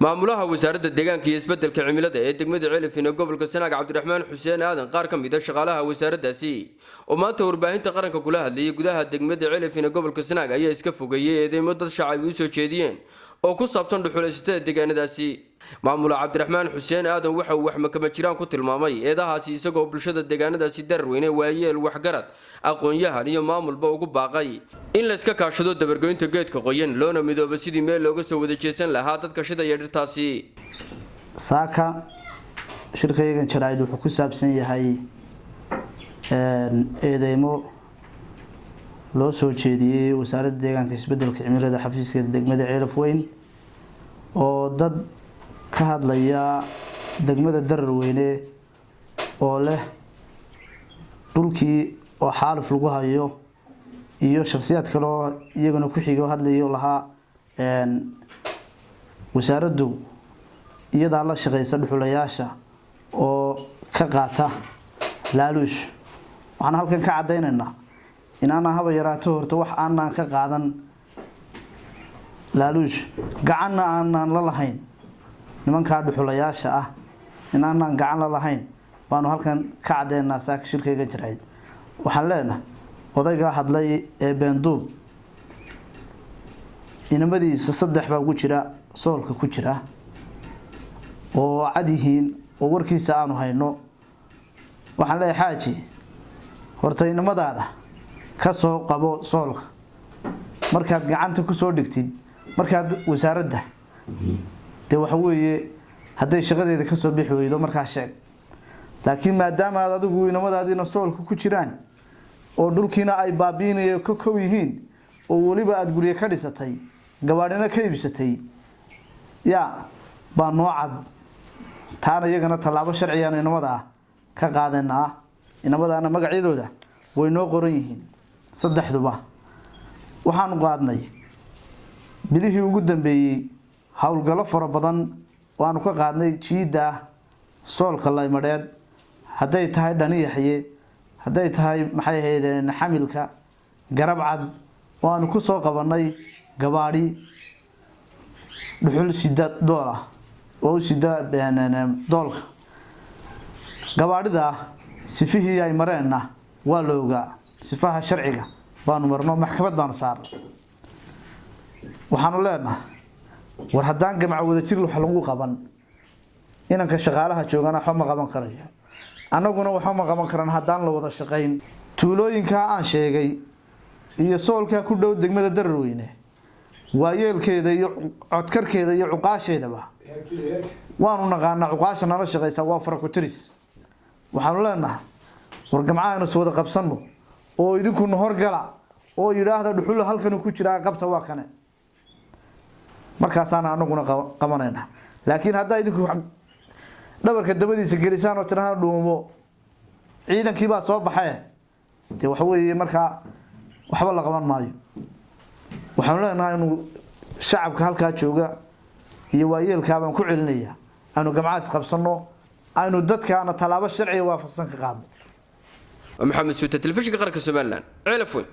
maamulaha wasaaradda deegaanka iyo isbeddelka cimilada ee degmada Ceelafin ee gobolka Sanaag Cabdiraxmaan Xuseen Aadan qaar ka mid ah shaqaalaha wasaaraddaasi oo maanta warbaahinta qaranka kula hadlayay gudaha degmada Ceelafin ee gobolka Sanaag ayaa iska fogeeyay eedeymo dad shacab u soo jeediyeen oo ku saabsan dhuxulaysatada deegaanadaasi. maamulaha Cabdiraxmaan Xuseen Aadan waxa uu wax makama jiraan ku tilmaamay eedahaasi isagoo bulshada deegaanadaasi darweyne waayeel waxgarad aqoon-yahan iyo maamulba ugu baaqay in la iska kaashado dabargoynta geedka qoyan loona midoobo sidii meel looga soo wada jeesan lahaa dadka shidaya dhirtaasi. saaka shirkaygan jaraa'id wuxuu ku saabsan yahay eedeymo loo soo jeediyay wasaaradda deegaanka isbeddelka cimilada xafiiska degmada Ceelafweyn oo dad ka hadlaya degmada darweyne oo leh dhulkii oo xaaluf lagu hayo iyo shakhsiyaad kale oo iyaguna ku xigo hadlayo lahaa wasaaraddu iyada la shaqeysa dhuxulayaasha oo ka qaata laaluush. waxaan halkan ka cadeynaynaa inaan haba yaraato horta wax aanan ka qaadan laaluush gacanna aanan la lahayn nimanka dhuxulayaasha ah inaanan gacan la lahayn baanu halkan ka cadeynaa saaka shirkayga jaraa'id. waxaan leenahay odayga hadlay ee Benduub inamadiisa 3 baa ugu jira soolka ku jira oo cadihiin oo warkiisa aanu hayno. waxaan leeyahay xaaji horta inamadaada ka soo qabo soolka markaad gacanta ku soo dhigtid markaad wasaaradda de waxa weeye haday shaqadeeda ka soo bixi weydo markaa sheeg. laakiin maadaama aad adigu inamadaadina soolka ku jiraan oo dhulkiina ay baabiinayo ka kow yihiin oo waliba aad guriga ka dhisatay gabaadhina ka iibsatay baa noocad taana iyagana talaabo sharciyan inamada ka qaadanaa. inamadaana magacyadooda way noo qoran yihiin 3duba. waxaan qaadnay bilihii ugu dambeeyay hawlgalo fara badan waanu ka qaadnay jiida soolka laymadheed haday tahay dhaniyaxye haday tahay maxay ahaydeen xamilka garabcad waanu ku soo qabanay gabaadhi dhuxul $6 oo $6 gabaadhida sifihii ay mareenna waa looga sifaha sharciga baanu marno maxkamad baanu saarnay. waxaanu leenahay war haddaan gamca wada jir wax lagu qaban inanka shaqaalaha joogana waxa ma qaban karayo annaguna waxa ma qaban karaan haddaan la wada shaqayn. tuulooyinka aan sheegay iyo soolka ku dhow degmada darweyne waayeelkeeda iyo codkarkeeda iyo cuqaasheedaba waanu naqaanaa cuqaasha nala shaqeysa waa farakotiris. waxaanu leenahay war gamcaaynu soo wada qabsano oo idinku horgala oo yiraahdo dhuxul halkan ku jira qabta waa kane markaas aan anaguna qabanayna. laakiin hadda idinku dhabarka dabadiisa gelisaan oo tiraahdo dhuumo ciidankii baa soo baxay de waxa weeye marka waxba la qaban maayo. waxaan leenahay inuu shacabka halka jooga iyo waayeelka baan ku celinaya aanu gamcaas qabsano aynu dadkaana talaabo sharci waafaqsan ka qaadno. محمد سوتة تلفزيون قرن كسمالان علفون.